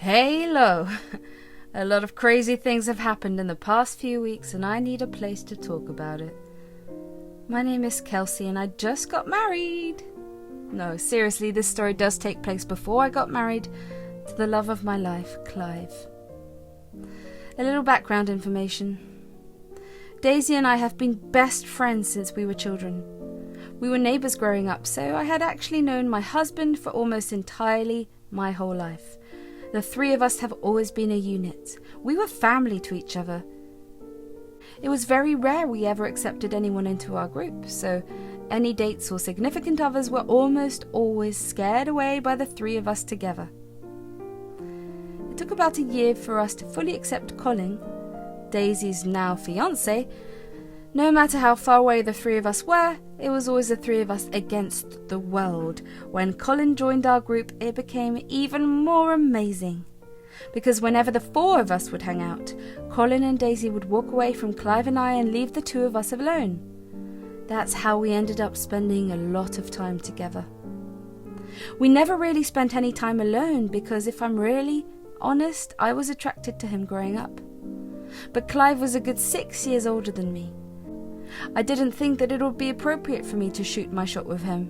Hello! A lot of crazy things have happened in the past few weeks and I need a place to talk about it. My name is Kelsey and I just got married. No, seriously, this story does take place before I got married to the love of my life, Clive. A little background information. Daisy and I have been best friends since we were children. We were neighbours growing up, so I had actually known my husband for almost entirely my whole life. The three of us have always been a unit. We were family to each other. It was very rare we ever accepted anyone into our group, so any dates or significant others were almost always scared away by the three of us together. It took about a year for us to fully accept Colin, Daisy's now fiancé. No matter how far away the three of us were, it was always the three of us against the world. When Colin joined our group, it became even more amazing. Because whenever the four of us would hang out, Colin and Daisy would walk away from Clive and I and leave the two of us alone. That's how we ended up spending a lot of time together. We never really spent any time alone because, if I'm really honest, I was attracted to him growing up. But Clive was a good 6 years older than me. I didn't think that it would be appropriate for me to shoot my shot with him,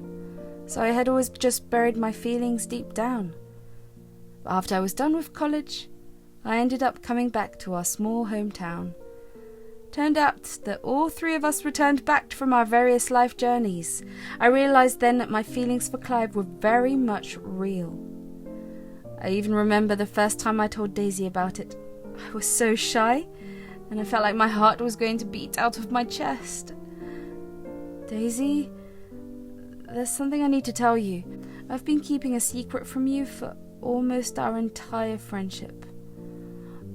so I had always just buried my feelings deep down. But after I was done with college, I ended up coming back to our small hometown. Turned out that all three of us returned back from our various life journeys. I realised then that my feelings for Clive were very much real. I even remember the first time I told Daisy about it. I was so shy, and I felt like my heart was going to beat out of my chest. Daisy, there's something I need to tell you. I've been keeping a secret from you for almost our entire friendship.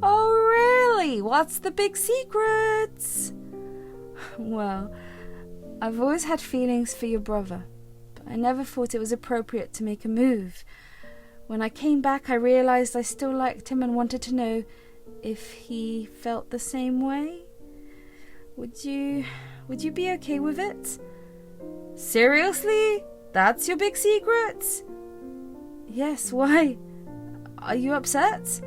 Oh, really? What's the big secret? Well, I've always had feelings for your brother, but I never thought it was appropriate to make a move. When I came back, I realised I still liked him and wanted to know if he felt the same way. Would you be okay with it? Seriously? That's your big secret? Yes, why? Are you upset?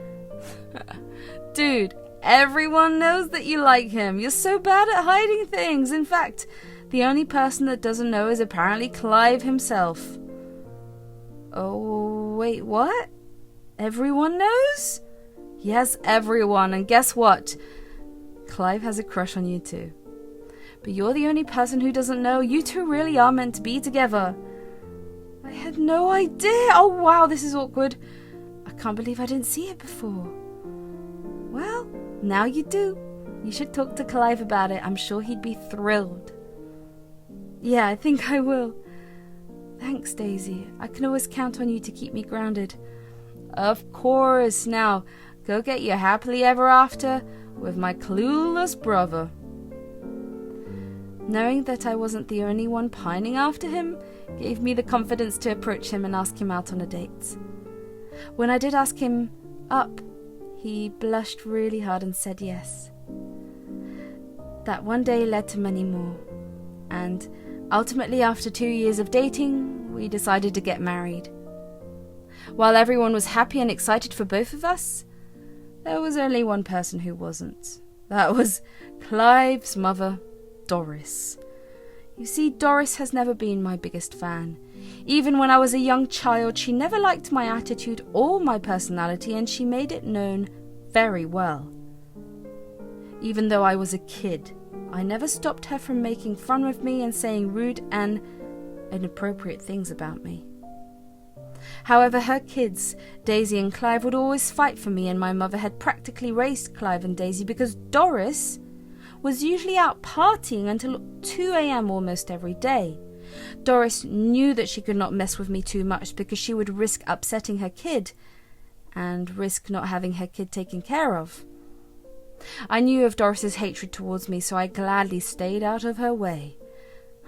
Dude, everyone knows that you like him. You're so bad at hiding things. In fact, the only person that doesn't know is apparently Clive himself. Oh, wait, what? Everyone knows? Yes, everyone, and guess what? Clive has a crush on you too. But you're the only person who doesn't know. You two really are meant to be together. I had no idea. Oh wow, this is awkward. I can't believe I didn't see it before. Well, now you do. You should talk to Clive about it. I'm sure he'd be thrilled. Yeah, I think I will. Thanks, Daisy. I can always count on you to keep me grounded. Of course. Now, go get your happily ever after with my clueless brother. Knowing that I wasn't the only one pining after him gave me the confidence to approach him and ask him out on a date. When I did ask him up, he blushed really hard and said yes. That one day led to many more, and ultimately, after 2 years of dating, we decided to get married. While everyone was happy and excited for both of us, there was only one person who wasn't. That was Clive's mother, Doris. You see, Doris has never been my biggest fan. Even when I was a young child, she never liked my attitude or my personality, and she made it known very well. Even though I was a kid, I never stopped her from making fun of me and saying rude and inappropriate things about me. However, her kids, Daisy and Clive, would always fight for me, and my mother had practically raised Clive and Daisy because Doris was usually out partying until 2 a.m. almost every day. Doris knew that she could not mess with me too much because she would risk upsetting her kid and risk not having her kid taken care of. I knew of Doris's hatred towards me, so I gladly stayed out of her way.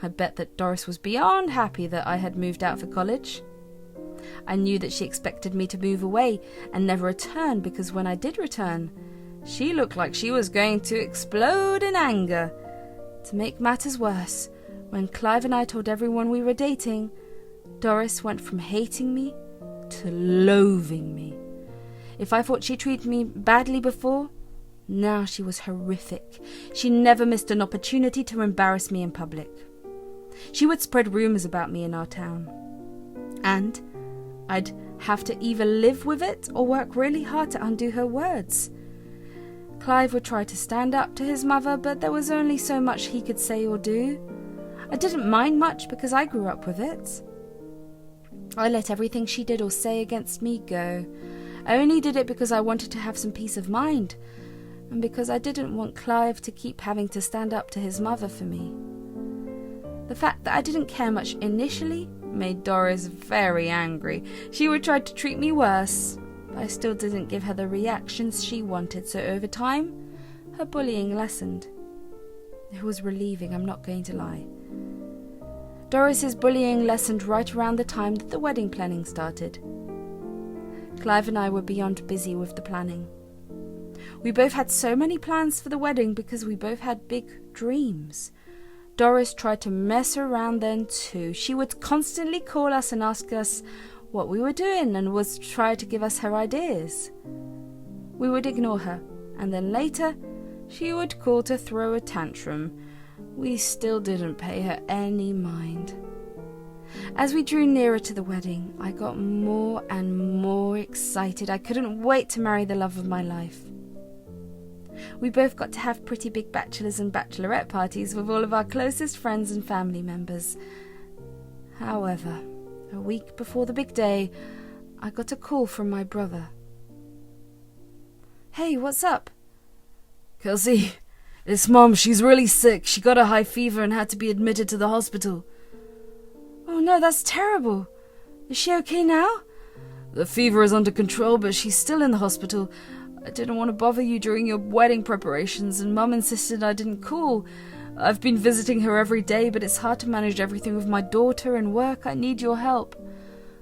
I bet that Doris was beyond happy that I had moved out for college. I knew that she expected me to move away and never return, because when I did return, she looked like she was going to explode in anger. To make matters worse, when Clive and I told everyone we were dating, Doris went from hating me to loathing me. If I thought she treated me badly before, now she was horrific. She never missed an opportunity to embarrass me in public. She would spread rumours about me in our town, and I'd have to either live with it or work really hard to undo her words. Clive would try to stand up to his mother, but there was only so much he could say or do. I didn't mind much because I grew up with it. I let everything she did or say against me go. I only did it because I wanted to have some peace of mind, and because I didn't want Clive to keep having to stand up to his mother for me. The fact that I didn't care much initially made Doris very angry. She would try to treat me worse, but I still didn't give her the reactions she wanted, so over time, her bullying lessened. It was relieving, I'm not going to lie. Doris's bullying lessened right around the time that the wedding planning started. Clive and I were beyond busy with the planning. We both had so many plans for the wedding because we both had big dreams. Doris tried to mess around then too. She would constantly call us and ask us what we were doing and would try to give us her ideas. We would ignore her, and then later she would call to throw a tantrum. We still didn't pay her any mind. As we drew nearer to the wedding, I got more and more excited. I couldn't wait to marry the love of my life. We both got to have pretty big bachelor's and bachelorette parties with all of our closest friends and family members. However, a week before the big day, I got a call from my brother. "Hey, what's up?" "Kelsey, it's Mom. She's really sick. She got a high fever and had to be admitted to the hospital." "Oh no, that's terrible. Is she okay now?" "The fever is under control, but she's still in the hospital. I didn't want to bother you during your wedding preparations, and Mum insisted I didn't call. I've been visiting her every day, but it's hard to manage everything with my daughter and work. I need your help."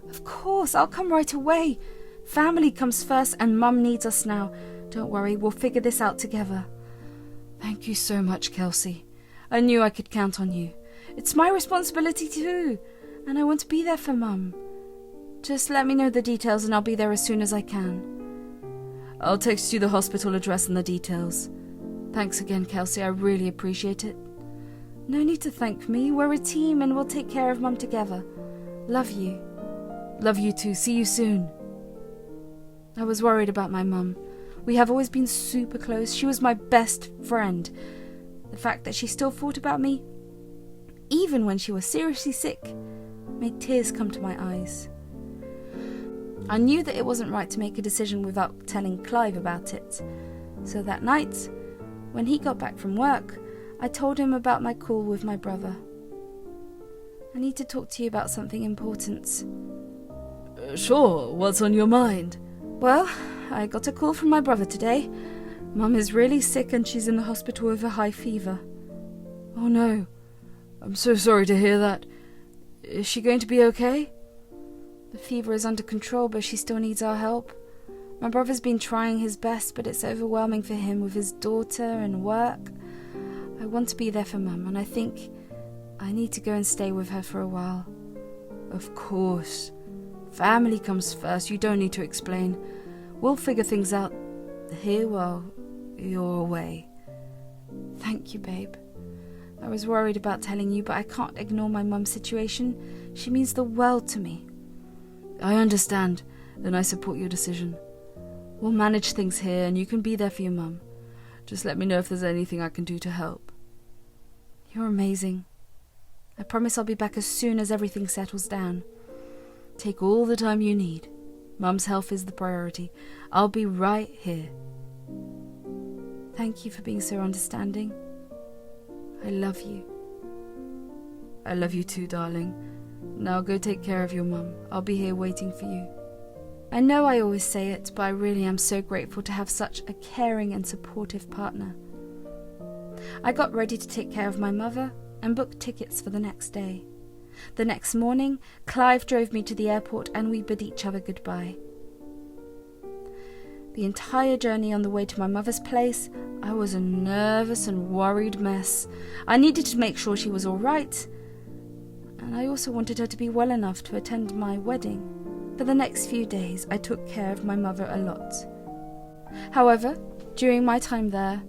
"Of course, I'll come right away. Family comes first, and Mum needs us now. Don't worry, we'll figure this out together." "Thank you so much, Kelsey. I knew I could count on you." "It's my responsibility too, and I want to be there for Mum. Just let me know the details and I'll be there as soon as I can." "I'll text you the hospital address and the details. Thanks again, Kelsey. I really appreciate it." "No need to thank me. We're a team and we'll take care of Mum together. Love you." "Love you too. See you soon." I was worried about my mum. We have always been super close. She was my best friend. The fact that she still thought about me, even when she was seriously sick, made tears come to my eyes. I knew that it wasn't right to make a decision without telling Clive about it. So that night, when he got back from work, I told him about my call with my brother. "I need to talk to you about something important." Sure, what's on your mind?" "Well, I got a call from my brother today. Mum is really sick and she's in the hospital with a high fever." "Oh no, I'm so sorry to hear that. Is she going to be okay?" "The fever is under control, but she still needs our help. My brother's been trying his best, but it's overwhelming for him with his daughter and work. I want to be there for Mum, and I think I need to go and stay with her for a while." "Of course. Family comes first. You don't need to explain. We'll figure things out here while you're away." "Thank you, babe. I was worried about telling you, but I can't ignore my mum's situation. She means the world to me." "I understand, and I support your decision. We'll manage things here, and you can be there for your mum. Just let me know if there's anything I can do to help." "You're amazing. I promise I'll be back as soon as everything settles down." "Take all the time you need. Mum's health is the priority. I'll be right here." "Thank you for being so understanding. I love you." "I love you too, darling. Now go take care of your mum. I'll be here waiting for you." I know I always say it, but I really am so grateful to have such a caring and supportive partner. I got ready to take care of my mother and booked tickets for the next day. The next morning, Clive drove me to the airport and we bid each other goodbye. The entire journey on the way to my mother's place, I was a nervous and worried mess. I needed to make sure she was all right, and I also wanted her to be well enough to attend my wedding. For the next few days, I took care of my mother a lot. However, during my time there,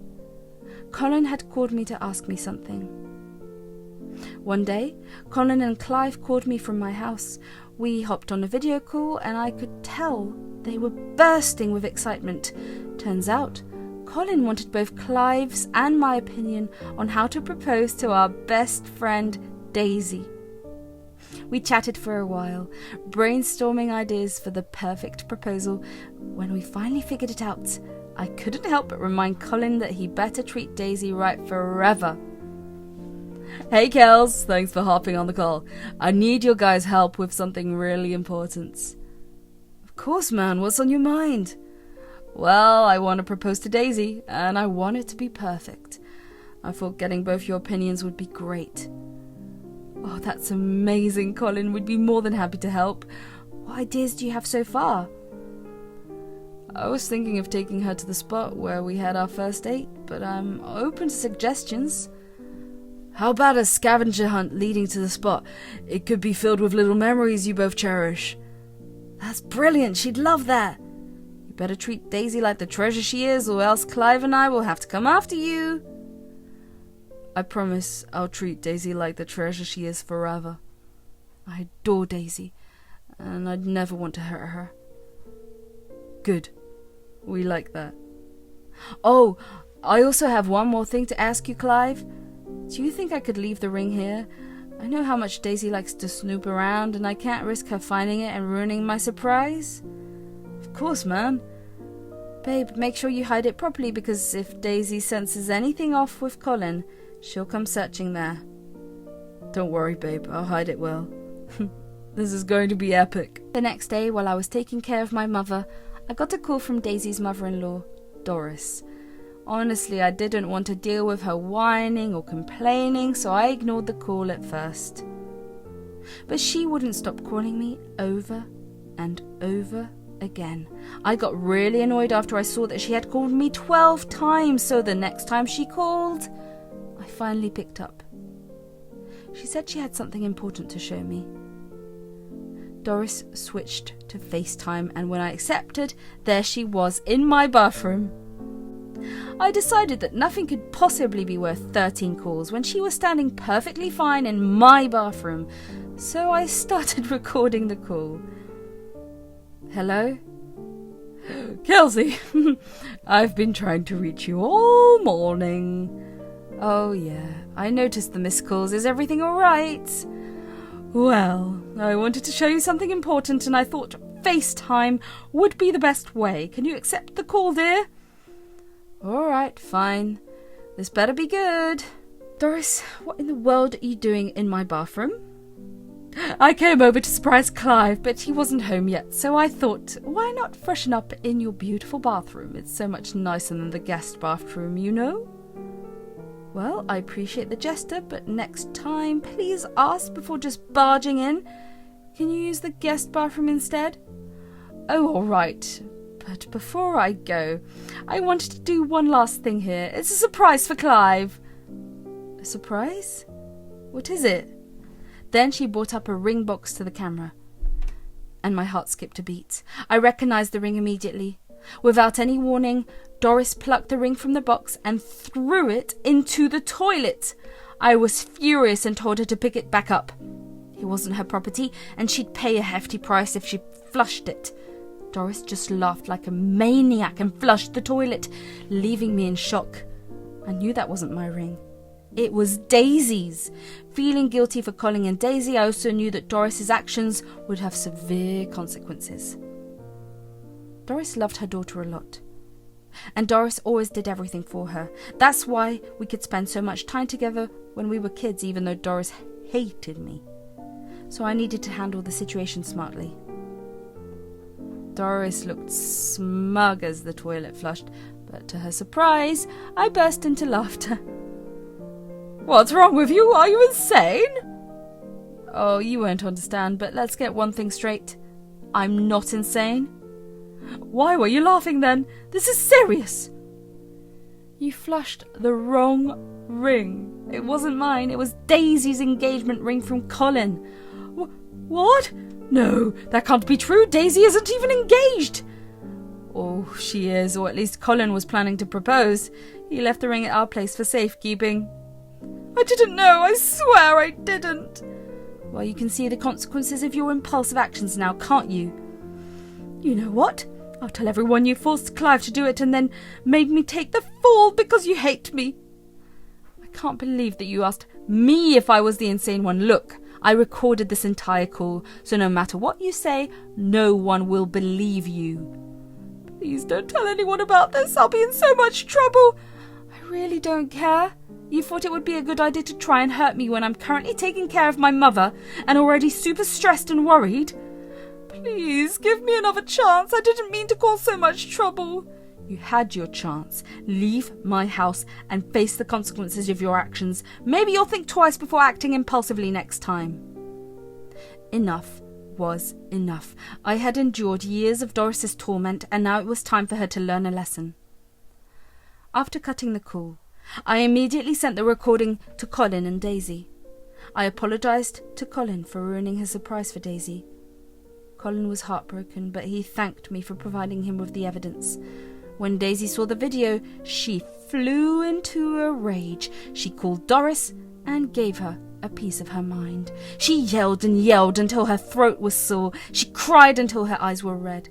Colin had called me to ask me something. One day, Colin and Clive called me from my house. We hopped on a video call and I could tell they were bursting with excitement. Turns out, Colin wanted both Clive's and my opinion on how to propose to our best friend, Daisy. We chatted for a while, brainstorming ideas for the perfect proposal. When we finally figured it out, I couldn't help but remind Colin that he better treat Daisy right forever. Hey Kels, thanks for hopping on the call. I need your guys' help with something really important. Of course, man, what's on your mind? Well, I want to propose to Daisy, and I want it to be perfect. I thought getting both your opinions would be great. Oh, that's amazing, Colin. We'd be more than happy to help. What ideas do you have so far? I was thinking of taking her to the spot where we had our first date, but I'm open to suggestions. How about a scavenger hunt leading to the spot? It could be filled with little memories you both cherish. That's brilliant. She'd love that. You better treat Daisy like the treasure she is, or else Clive and I will have to come after you. I promise I'll treat Daisy like the treasure she is forever. I adore Daisy, and I'd never want to hurt her. Good. We like that. Oh, I also have one more thing to ask you, Clive. Do you think I could leave the ring here? I know how much Daisy likes to snoop around, and I can't risk her finding it and ruining my surprise. Of course, man. Babe, make sure you hide it properly, because if Daisy senses anything off with Colin, she'll come searching there. Don't worry, babe. I'll hide it well. This is going to be epic. The next day, while I was taking care of my mother, I got a call from Daisy's mother-in-law, Doris. Honestly, I didn't want to deal with her whining or complaining, so I ignored the call at first. But she wouldn't stop calling me over and over again. I got really annoyed after I saw that she had called me 12 times, so the next time she called, I finally picked up. She said she had something important to show me. Doris switched to FaceTime, and when I accepted, there she was in my bathroom. I decided that nothing could possibly be worth 13 calls when she was standing perfectly fine in my bathroom, so I started recording the call. Hello? Kelsey, I've been trying to reach you all morning. Oh yeah, I noticed the missed calls. Is everything alright? Well, I wanted to show you something important and I thought FaceTime would be the best way. Can you accept the call, dear? Alright, fine. This better be good. Doris, what in the world are you doing in my bathroom? I came over to surprise Clive, but he wasn't home yet, so I thought, why not freshen up in your beautiful bathroom? It's so much nicer than the guest bathroom, you know? Well, I appreciate the gesture, but next time, please ask before just barging in. Can you use the guest bathroom instead? Oh, all right. But before I go, I wanted to do one last thing here. It's a surprise for Clive. A surprise? What is it? Then she brought up a ring box to the camera, and my heart skipped a beat. I recognized the ring immediately. Without any warning, Doris plucked the ring from the box and threw it into the toilet. I was furious and told her to pick it back up. It wasn't her property, and she'd pay a hefty price if she flushed it. Doris just laughed like a maniac and flushed the toilet, leaving me in shock. I knew that wasn't my ring. It was Daisy's. Feeling guilty for calling in Daisy, I also knew that Doris's actions would have severe consequences. Doris loved her daughter a lot, and Doris always did everything for her. That's why we could spend so much time together when we were kids, even though Doris hated me. So I needed to handle the situation smartly. Doris looked smug as the toilet flushed, but to her surprise, I burst into laughter. What's wrong with you? Are you insane? Oh, you won't understand, but let's get one thing straight. I'm not insane. Why were you laughing then? This is serious. You flushed the wrong ring. It wasn't mine. It was Daisy's engagement ring from Colin. What? No, that can't be true. Daisy isn't even engaged. Oh, she is, or at least Colin was planning to propose. He left the ring at our place for safekeeping. I didn't know, I swear I didn't. Well, you can see the consequences of your impulsive actions now, can't you? You know what? I'll tell everyone you forced Clive to do it and then made me take the fall because you hate me. I can't believe that you asked me if I was the insane one. Look, I recorded this entire call, so no matter what you say, no one will believe you. Please don't tell anyone about this. I'll be in so much trouble. I really don't care. You thought it would be a good idea to try and hurt me when I'm currently taking care of my mother and already super stressed and worried. Please, give me another chance. I didn't mean to cause so much trouble. You had your chance. Leave my house and face the consequences of your actions. Maybe you'll think twice before acting impulsively next time. Enough was enough. I had endured years of Doris's torment, and now it was time for her to learn a lesson. After cutting the call, I immediately sent the recording to Colin and Daisy. I apologised to Colin for ruining his surprise for Daisy. Colin was heartbroken, but he thanked me for providing him with the evidence. When Daisy saw the video, she flew into a rage. She called Doris and gave her a piece of her mind. She yelled and yelled until her throat was sore. She cried until her eyes were red.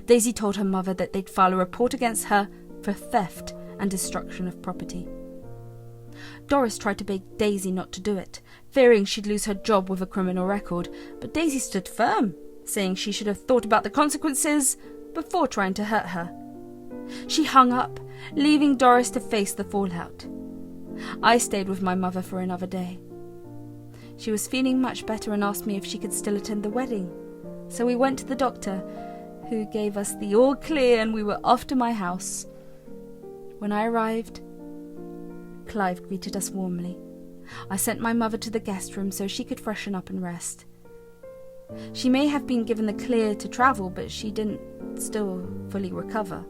Daisy told her mother that they'd file a report against her for theft and destruction of property. Doris tried to beg Daisy not to do it, fearing she'd lose her job with a criminal record, but Daisy stood firm, saying she should have thought about the consequences before trying to hurt her. She hung up, leaving Doris to face the fallout. I stayed with my mother for another day. She was feeling much better and asked me if she could still attend the wedding. So we went to the doctor, who gave us the all clear, and we were off to my house. When I arrived, Clive greeted us warmly. I sent my mother to the guest room so she could freshen up and rest. She may have been given the clear to travel, but she didn't still fully recover.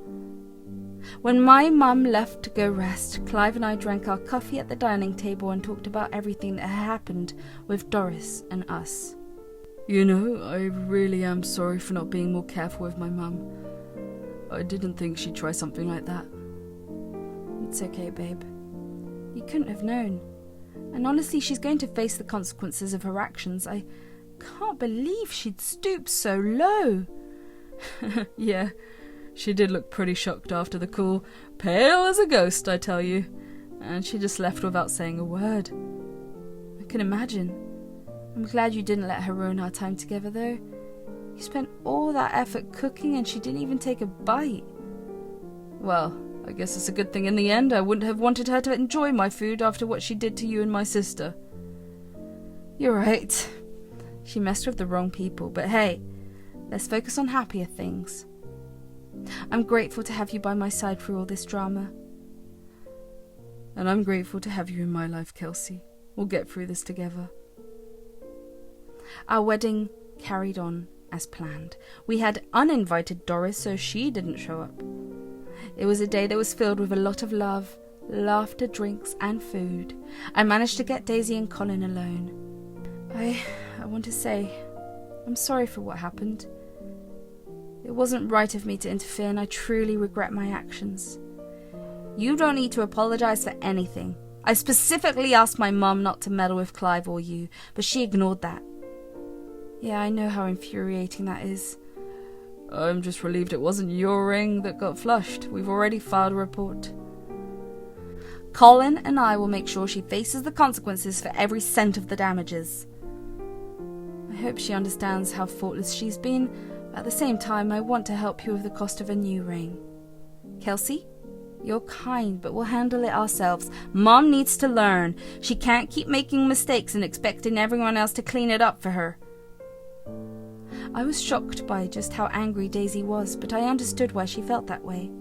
When my mum left to go rest, Clive and I drank our coffee at the dining table and talked about everything that had happened with Doris and us. You know, I really am sorry for not being more careful with my mum. I didn't think she'd try something like that. It's okay, babe. You couldn't have known. And honestly, she's going to face the consequences of her actions. I can't believe she'd stoop so low. Yeah. She did look pretty shocked after the call. Pale as a ghost, I tell you. And she just left without saying a word. I can imagine. I'm glad you didn't let her ruin our time together, though. You spent all that effort cooking and she didn't even take a bite. Well, I guess it's a good thing in the end. I wouldn't have wanted her to enjoy my food after what she did to you and my sister. You're right. She messed with the wrong people, but hey, let's focus on happier things. I'm grateful to have you by my side through all this drama. And I'm grateful to have you in my life, Kelsey. We'll get through this together. Our wedding carried on as planned. We had uninvited Doris, so she didn't show up. It was a day that was filled with a lot of love, laughter, drinks, and food. I managed to get Daisy and Colin alone. I want to say, I'm sorry for what happened. It wasn't right of me to interfere, and I truly regret my actions. You don't need to apologize for anything. I specifically asked my mum not to meddle with Clive or you, but she ignored that. Yeah, I know how infuriating that is. I'm just relieved it wasn't your ring that got flushed. We've already filed a report. Colin and I will make sure she faces the consequences for every cent of the damages. I hope she understands how thoughtless she's been. At the same time, I want to help you with the cost of a new ring. Kelsey, you're kind, but we'll handle it ourselves. Mom needs to learn. She can't keep making mistakes and expecting everyone else to clean it up for her. I was shocked by just how angry Daisy was, but I understood why she felt that way.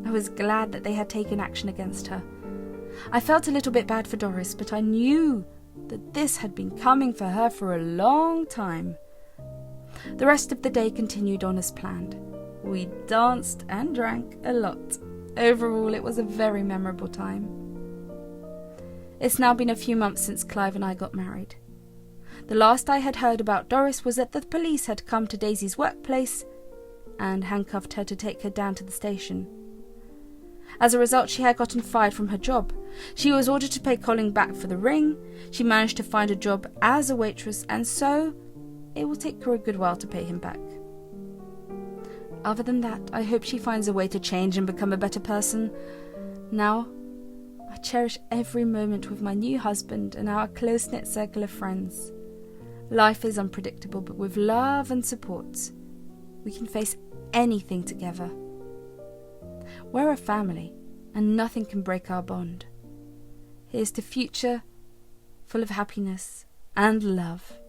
I was glad that they had taken action against her. I felt a little bit bad for Doris, but I knew that this had been coming for her for a long time. The rest of the day continued on as planned. We danced and drank a lot. Overall, it was a very memorable time. It's now been a few months since Clive and I got married. The last I had heard about Doris was that the police had come to Daisy's workplace and handcuffed her to take her down to the station. As a result, she had gotten fired from her job. She was ordered to pay Colin back for the ring. She managed to find a job as a waitress, and so it will take her a good while to pay him back. Other than that, I hope she finds a way to change and become a better person. Now, I cherish every moment with my new husband and our close-knit circle of friends. Life is unpredictable, but with love and support, we can face anything together. We're a family, and nothing can break our bond. Here's to future full of happiness and love.